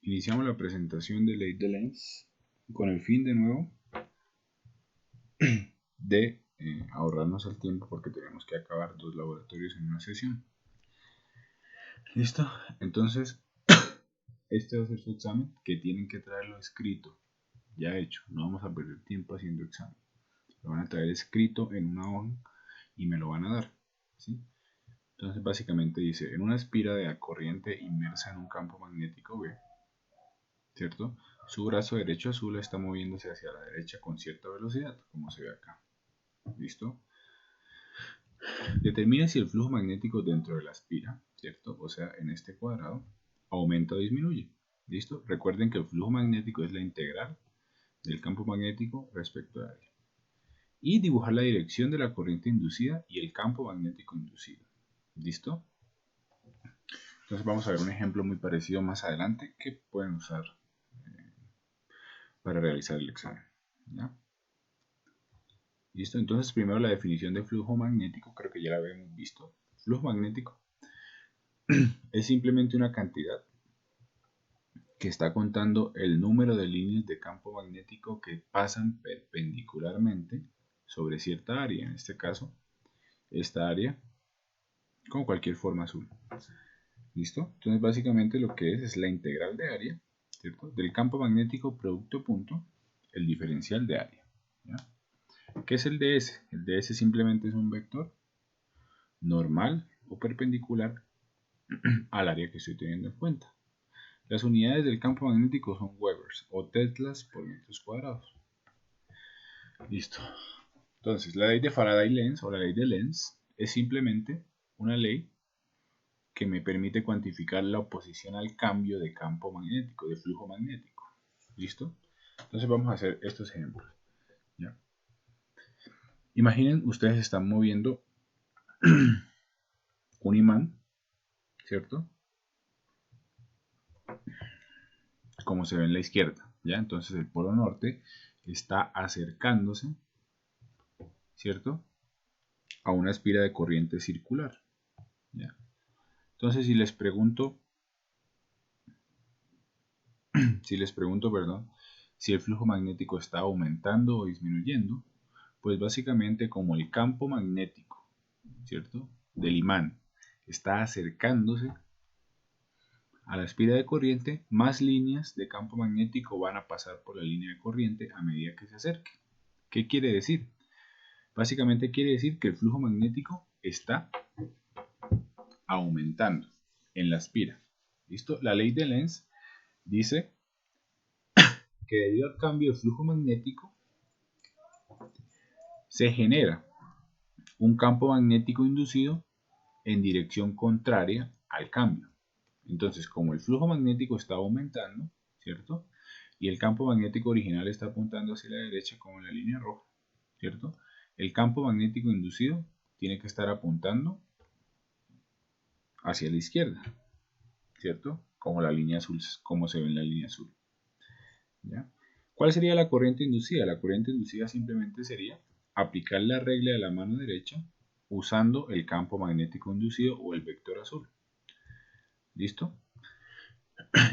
Iniciamos la presentación de ley de Lenz con el fin de nuevo de ahorrarnos el tiempo porque tenemos que acabar 2 laboratorios en una sesión. ¿Listo? Entonces, este va a ser su examen, que tienen que traerlo escrito, ya hecho. No vamos a perder tiempo haciendo examen. Lo van a traer escrito en una hoja y me lo van a dar, ¿sí? Entonces básicamente dice, en una espira de corriente inmersa en un campo magnético B, ¿cierto? Su brazo derecho azul está moviéndose hacia la derecha con cierta velocidad, como se ve acá. ¿Listo? Determine si el flujo magnético dentro de la espira, ¿cierto? O sea, en este cuadrado, aumenta o disminuye. ¿Listo? Recuerden que el flujo magnético es la integral del campo magnético respecto al área. Y dibujar la dirección de la corriente inducida y el campo magnético inducido. ¿Listo? Entonces vamos a ver un ejemplo muy parecido más adelante que pueden usar para realizar el examen. ¿Ya? ¿Listo? Entonces primero la definición de flujo magnético, creo que ya la habíamos visto. Flujo magnético es simplemente una cantidad que está contando el número de líneas de campo magnético que pasan perpendicularmente sobre cierta área, en este caso, esta área, con cualquier forma azul. ¿Listo? Entonces básicamente lo que es la integral de área, ¿cierto? Del campo magnético producto punto, el diferencial de área. ¿Ya? ¿Qué es el ds? El ds simplemente es un vector normal o perpendicular al área que estoy teniendo en cuenta. Las unidades del campo magnético son Webers o Teslas por metros cuadrados. Listo. Entonces, la ley de Faraday-Lenz o la ley de Lenz es simplemente una ley que me permite cuantificar la oposición al cambio de campo magnético, de flujo magnético. ¿Listo? Entonces vamos a hacer estos ejemplos. ¿Ya? Imaginen, ustedes están moviendo un imán, ¿cierto? Como se ve en la izquierda, ¿ya? Entonces el polo norte está acercándose, ¿cierto? A una espira de corriente circular, ¿ya? Entonces si les pregunto, perdón, si el flujo magnético está aumentando o disminuyendo, pues básicamente como el campo magnético, ¿cierto? Del imán está acercándose a la espira de corriente, más líneas de campo magnético van a pasar por la línea de corriente a medida que se acerque. ¿Qué quiere decir? Básicamente quiere decir que el flujo magnético está aumentando en la espira. ¿Listo? La ley de Lenz dice que debido al cambio de flujo magnético se genera un campo magnético inducido en dirección contraria al cambio. Entonces, como el flujo magnético está aumentando, ¿cierto? Y el campo magnético original está apuntando hacia la derecha como en la línea roja, ¿cierto? El campo magnético inducido tiene que estar apuntando hacia la izquierda, ¿cierto? Como la línea azul, como se ve en la línea azul. ¿Ya? ¿Cuál sería la corriente inducida? La corriente inducida simplemente sería aplicar la regla de la mano derecha usando el campo magnético inducido o el vector azul. ¿Listo?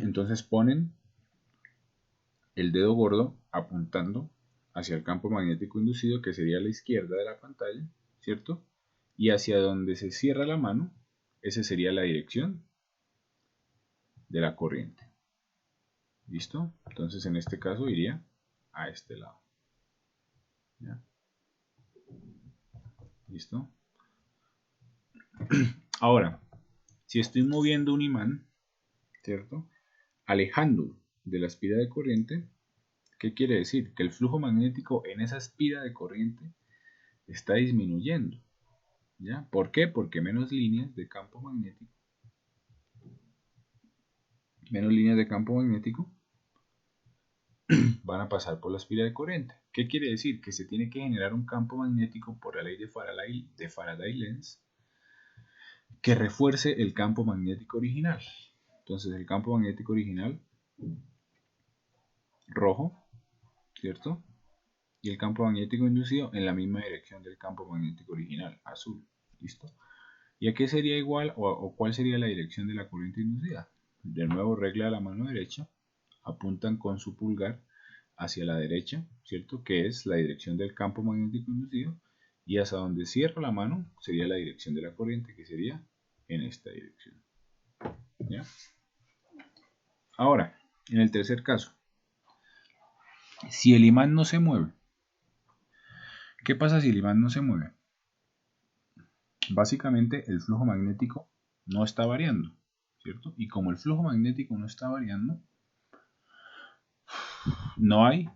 Entonces ponen el dedo gordo apuntando hacia el campo magnético inducido, que sería a la izquierda de la pantalla, ¿cierto? Y hacia donde se cierra la mano, esa sería la dirección de la corriente. ¿Listo? Entonces en este caso iría a este lado. ¿Ya? ¿Listo? Ahora, si estoy moviendo un imán, ¿cierto? Alejando de la espira de corriente, ¿qué quiere decir? Que el flujo magnético en esa espira de corriente está disminuyendo. ¿Ya? ¿Por qué? Porque menos líneas de campo magnético van a pasar por la espira de corriente. ¿Qué quiere decir? Que se tiene que generar un campo magnético por la ley de Faraday-Lenz que refuerce el campo magnético original. Entonces el campo magnético original rojo, ¿cierto? Y el campo magnético inducido en la misma dirección del campo magnético original, azul. ¿Listo? ¿Y a qué sería igual o cuál sería la dirección de la corriente inducida? De nuevo, regla de la mano derecha. apuntan con su pulgar hacia la derecha, ¿cierto? Que es la dirección del campo magnético inducido, y hasta donde cierro la mano sería la dirección de la corriente, que sería en esta dirección. ¿Ya? Ahora, en el tercer caso, si el imán no se mueve, ¿qué pasa si el imán no se mueve? Básicamente el flujo magnético no está variando, ¿cierto? Y como el flujo magnético no está variando, no hay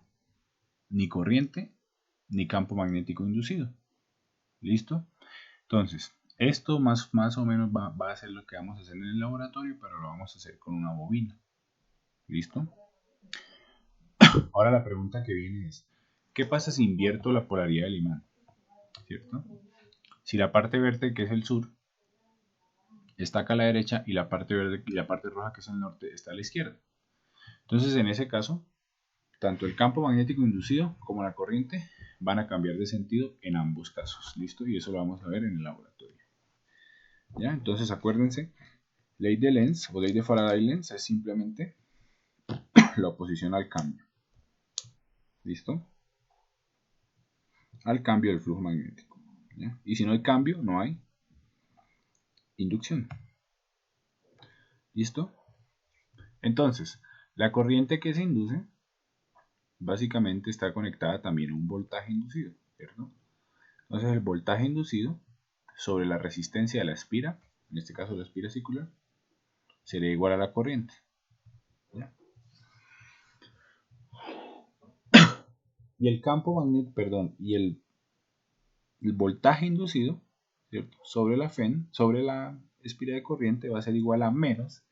ni corriente ni campo magnético inducido. ¿Listo? Entonces, esto más o menos va a ser lo que vamos a hacer en el laboratorio, pero lo vamos a hacer con una bobina. ¿Listo? Ahora la pregunta que viene es, ¿qué pasa si invierto la polaridad del imán? ¿Cierto? Si la parte verde, que es el sur, está acá a la derecha y la parte verde y la parte roja, que es el norte, está a la izquierda. Entonces, en ese caso, tanto el campo magnético inducido como la corriente van a cambiar de sentido en ambos casos. ¿Listo? Y eso lo vamos a ver en el laboratorio. ¿Ya? Entonces, acuérdense, ley de Lenz o ley de Faraday-Lenz es simplemente la oposición al cambio. ¿Listo? Al cambio del flujo magnético. ¿Ya? Y si no hay cambio, no hay inducción. ¿Listo? Entonces, la corriente que se induce básicamente está conectada también a un voltaje inducido, ¿cierto? Entonces el voltaje inducido sobre la resistencia de la espira, en este caso la espira circular, sería igual a la corriente. ¿Ya? Y el campo magnético, perdón, y el voltaje inducido, ¿cierto? Sobre la FEN, sobre la espira de corriente, va a ser igual a menos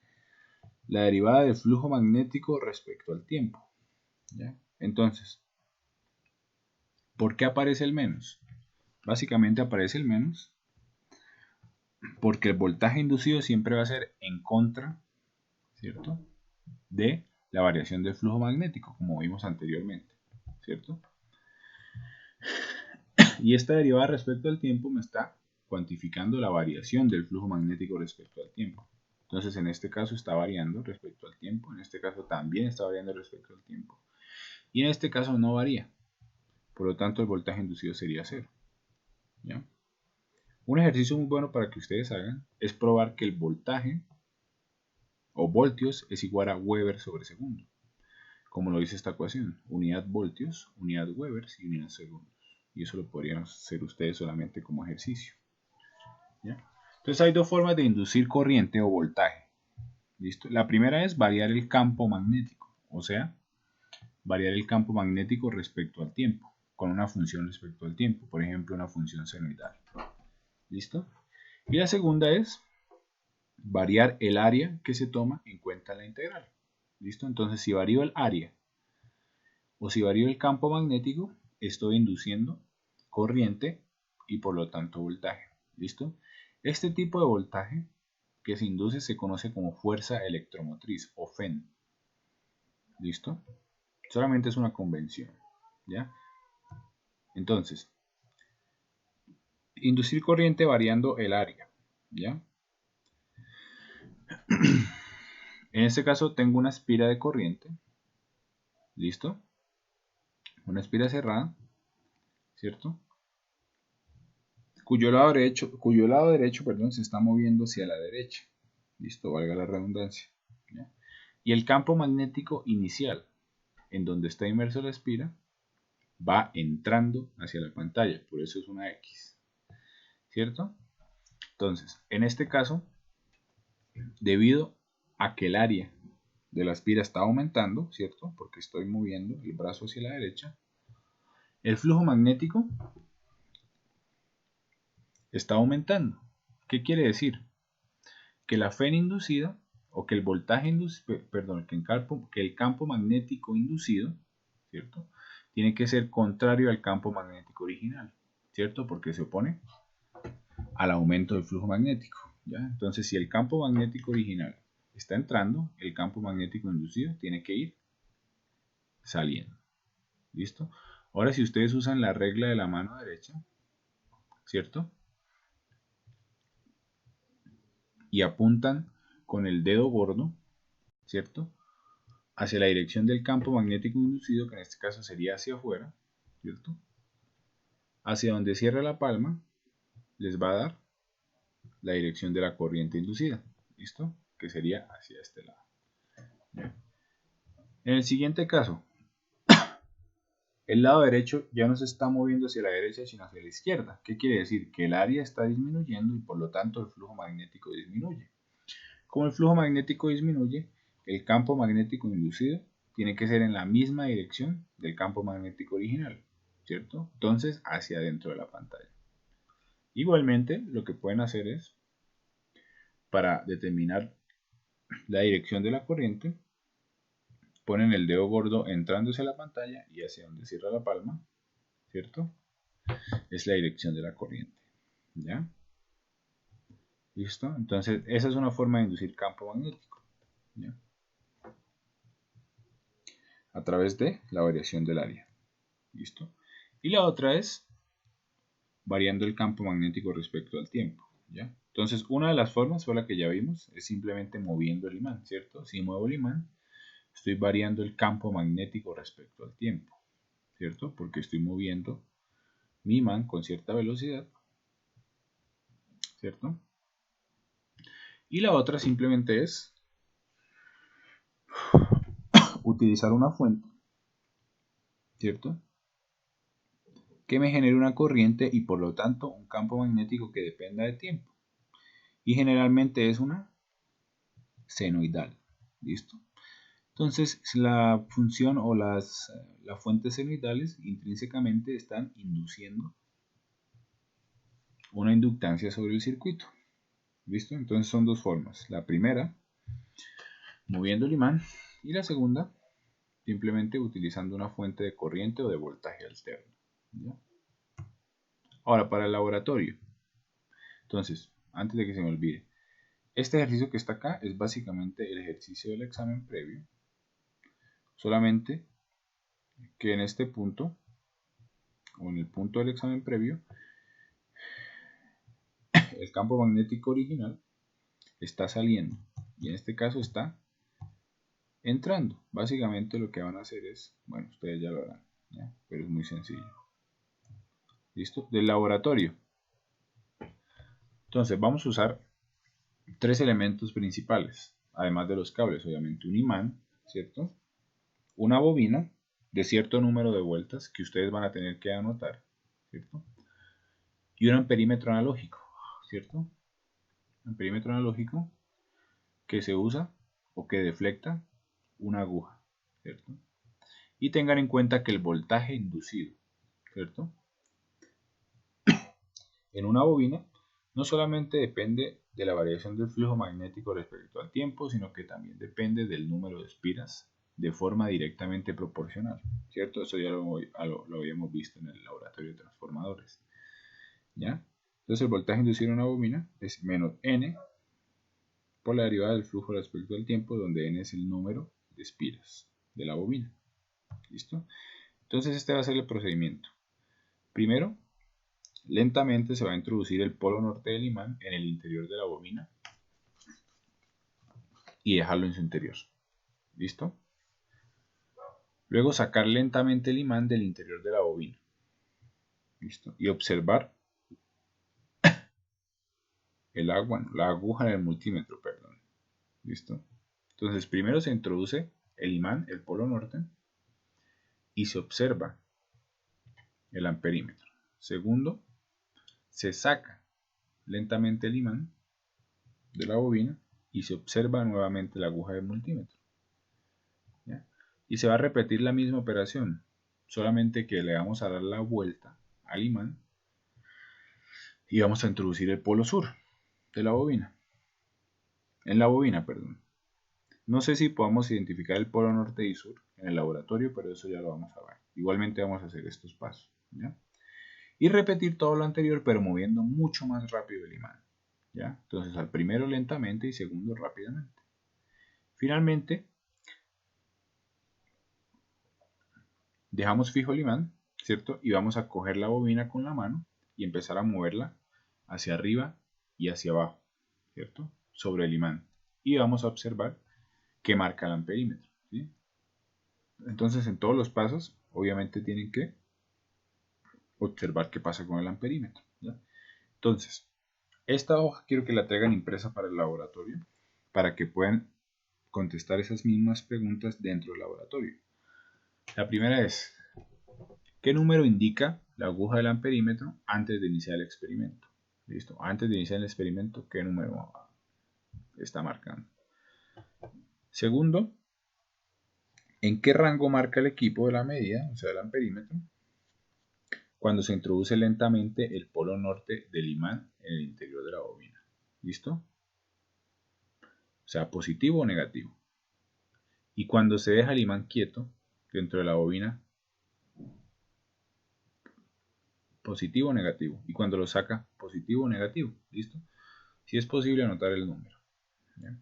la derivada del flujo magnético respecto al tiempo. ¿Ya? Entonces, ¿por qué aparece el menos? Básicamente aparece el menos porque el voltaje inducido siempre va a ser en contra, ¿cierto?, de la variación del flujo magnético, como vimos anteriormente, ¿cierto? Y esta derivada respecto al tiempo me está cuantificando la variación del flujo magnético respecto al tiempo. Entonces, en este caso está variando respecto al tiempo, en este caso también está variando respecto al tiempo, y en este caso no varía. Por lo tanto, el voltaje inducido sería cero. ¿Ya? Un ejercicio muy bueno para que ustedes hagan es probar que el voltaje o voltios es igual a Weber sobre segundo, como lo dice esta ecuación: unidad voltios, unidad Weber y unidad segundos. Y eso lo podrían hacer ustedes solamente como ejercicio. ¿Ya? Entonces hay dos formas de inducir corriente o voltaje. ¿Listo? La primera es variar el campo magnético, o sea, variar el campo magnético respecto al tiempo, con una función respecto al tiempo, por ejemplo, una función senoidal. ¿Listo? Y la segunda es variar el área que se toma en cuenta en la integral. ¿Listo? Entonces, si varío el área o si varío el campo magnético, estoy induciendo corriente y por lo tanto voltaje. ¿Listo? Este tipo de voltaje que se induce se conoce como fuerza electromotriz o FEN. ¿Listo? Solamente es una convención. ¿Ya? Entonces, inducir corriente variando el área. ¿Ya? En este caso tengo una espira de corriente. ¿Listo? Una espira cerrada, ¿cierto? Cuyo lado derecho, perdón, se está moviendo hacia la derecha. Listo, valga la redundancia. ¿Ya? Y el campo magnético inicial, en donde está inmerso la espira, va entrando hacia la pantalla, por eso es una X. ¿Cierto? Entonces, en este caso, debido a que el área de la espira está aumentando, ¿cierto? Porque estoy moviendo el brazo hacia la derecha, el flujo magnético está aumentando. ¿Qué quiere decir? Que la FEN inducida o que el voltaje inducido, perdón, que el campo magnético inducido, ¿cierto?, tiene que ser contrario al campo magnético original, ¿cierto? Porque se opone al aumento del flujo magnético, ¿ya? Entonces, si el campo magnético original está entrando, el campo magnético inducido tiene que ir saliendo. ¿Listo? Ahora, si ustedes usan la regla de la mano derecha, ¿cierto?, y apuntan con el dedo gordo, ¿cierto?, hacia la dirección del campo magnético inducido, que en este caso sería hacia afuera, ¿cierto? Hacia donde cierra la palma, les va a dar la dirección de la corriente inducida, ¿listo? Que sería hacia este lado. Bien. En el siguiente caso, el lado derecho ya no se está moviendo hacia la derecha, sino hacia la izquierda. ¿Qué quiere decir? Que el área está disminuyendo y por lo tanto el flujo magnético disminuye. Como el flujo magnético disminuye, el campo magnético inducido tiene que ser en la misma dirección del campo magnético original, ¿cierto? Entonces, hacia adentro de la pantalla. Igualmente, lo que pueden hacer es, para determinar la dirección de la corriente, ponen el dedo gordo entrando hacia la pantalla y hacia donde cierra la palma, ¿cierto? Es la dirección de la corriente, ¿ya? ¿Listo? Entonces, esa es una forma de inducir campo magnético, ¿ya? A través de la variación del área. ¿Listo? Y la otra es variando el campo magnético respecto al tiempo, ¿ya? Entonces, una de las formas fue la que ya vimos, es simplemente moviendo el imán, ¿cierto? Si muevo el imán, estoy variando el campo magnético respecto al tiempo, ¿cierto? Porque estoy moviendo mi imán con cierta velocidad, ¿cierto? Y la otra simplemente es utilizar una fuente, ¿cierto? Que me genere una corriente y por lo tanto un campo magnético que dependa de tiempo. Y generalmente es una senoidal, ¿listo? Entonces la función o las fuentes senoidales intrínsecamente están induciendo una inductancia sobre el circuito, ¿listo? Entonces son dos formas. La primera, moviendo el imán, y la segunda, simplemente utilizando una fuente de corriente o de voltaje alterno, ¿ya? Ahora, para el laboratorio. Entonces, antes de que se me olvide, este ejercicio que está acá es básicamente el ejercicio del examen previo, solamente que en este punto, o en el punto del examen previo, el campo magnético original está saliendo, y en este caso está entrando. Básicamente lo que van a hacer es, bueno, ustedes ya lo harán, ¿ya? Pero es muy sencillo. ¿Listo? Del laboratorio. Entonces vamos a usar tres elementos principales, además de los cables, obviamente un imán, ¿cierto? Una bobina de cierto número de vueltas que ustedes van a tener que anotar, ¿cierto? Y un amperímetro analógico, ¿cierto? Amperímetro analógico que se usa o que deflecta una aguja, ¿cierto? Y tengan en cuenta que el voltaje inducido, ¿cierto? En una bobina no solamente depende de la variación del flujo magnético respecto al tiempo, sino que también depende del número de espiras de forma directamente proporcional, ¿cierto? Eso ya lo habíamos visto en el laboratorio de transformadores, ¿ya? Entonces el voltaje inducido en una bobina es menos N por la derivada del flujo respecto al tiempo, donde N es el número de espiras de la bobina, ¿listo? Entonces este va a ser el procedimiento. Primero, lentamente se va a introducir el polo norte del imán en el interior de la bobina y dejarlo en su interior. ¿Listo? Luego sacar lentamente el imán del interior de la bobina. ¿Listo? Y observar la aguja en el multímetro, perdón. ¿Listo? Entonces primero se introduce el imán, el polo norte, y se observa el amperímetro. Segundo, se saca lentamente el imán de la bobina y se observa nuevamente la aguja del multímetro. ¿Ya? Y se va a repetir la misma operación, solamente que le vamos a dar la vuelta al imán y vamos a introducir el polo sur de la bobina. En la bobina, perdón. No sé si podamos identificar el polo norte y sur en el laboratorio, pero eso ya lo vamos a ver. Igualmente vamos a hacer estos pasos, ¿ya? Y repetir todo lo anterior, pero moviendo mucho más rápido el imán, ¿ya? Entonces al primero lentamente y segundo rápidamente. Finalmente, dejamos fijo el imán, ¿cierto? Y vamos a coger la bobina con la mano y empezar a moverla hacia arriba y hacia abajo, ¿cierto? Sobre el imán. Y vamos a observar que marca el amperímetro, ¿sí? Entonces en todos los pasos, obviamente tienen que observar qué pasa con el amperímetro, ¿ya? Entonces, esta hoja quiero que la traigan impresa para el laboratorio, para que puedan contestar esas mismas preguntas dentro del laboratorio. La primera es, ¿qué número indica la aguja del amperímetro antes de iniciar el experimento? ¿Listo? Antes de iniciar el experimento, ¿qué número está marcando? Segundo, ¿en qué rango marca el equipo de la medida, o sea, el amperímetro, cuando se introduce lentamente el polo norte del imán en el interior de la bobina? ¿Listo? O sea, positivo o negativo. Y cuando se deja el imán quieto dentro de la bobina, positivo o negativo. Y cuando lo saca, positivo o negativo. ¿Listo? Si es posible anotar el número. ¿Bien?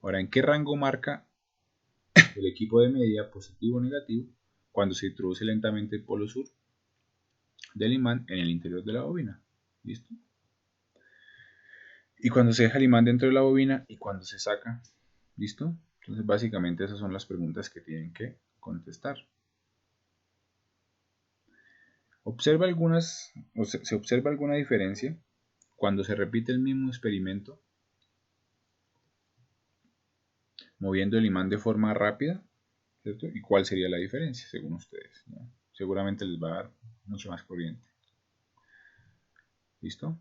Ahora, ¿en qué rango marca el equipo de medida positivo o negativo cuando se introduce lentamente el polo sur del imán en el interior de la bobina? ¿Listo? Y cuando se deja el imán dentro de la bobina y cuando se saca. ¿Listo? Entonces, básicamente esas son las preguntas que tienen que contestar. Observa algunas, o se observa alguna diferencia cuando se repite el mismo experimento moviendo el imán de forma rápida, ¿cierto? ¿Y cuál sería la diferencia según ustedes? ¿No? Seguramente les va a dar mucho más corriente. ¿Listo?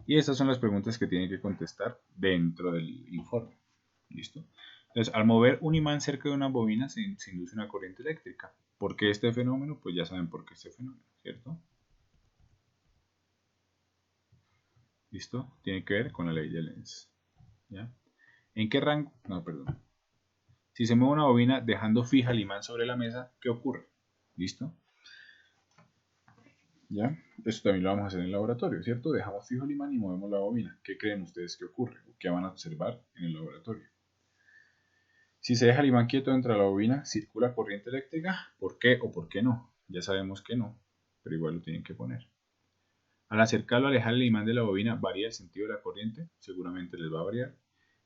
Y estas son las preguntas que tienen que contestar dentro del informe. ¿Listo? Entonces, al mover un imán cerca de una bobina se induce una corriente eléctrica. ¿Por qué este fenómeno? Pues ya saben por qué este fenómeno, ¿cierto? ¿Listo? Tiene que ver con la ley de Lenz. ¿Ya? ¿En qué rango? No, perdón. Si se mueve una bobina dejando fija el imán sobre la mesa, ¿qué ocurre? ¿Listo? ¿Ya? Esto también lo vamos a hacer en el laboratorio, ¿cierto? Dejamos fijo el imán y movemos la bobina. ¿Qué creen ustedes que ocurre? ¿O qué van a observar en el laboratorio? Si se deja el imán quieto dentro de la bobina, ¿circula corriente eléctrica? ¿Por qué o por qué no? Ya sabemos que no, pero igual lo tienen que poner. Al acercarlo o alejar el imán de la bobina, ¿varía el sentido de la corriente? Seguramente les va a variar.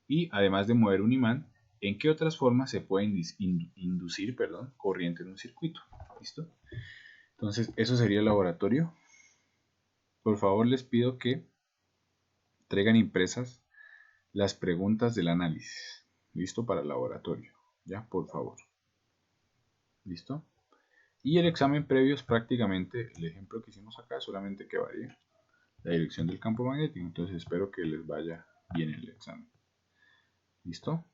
Y además de mover un imán, ¿en qué otras formas se puede inducir corriente en un circuito? ¿Listo? Entonces, eso sería el laboratorio. Por favor, les pido que traigan impresas las preguntas del análisis. ¿Listo? Para el laboratorio. ¿Ya? Por favor. ¿Listo? Y el examen previo es prácticamente el ejemplo que hicimos acá, solamente que varía la dirección del campo magnético. Entonces espero que les vaya bien el examen. ¿Listo?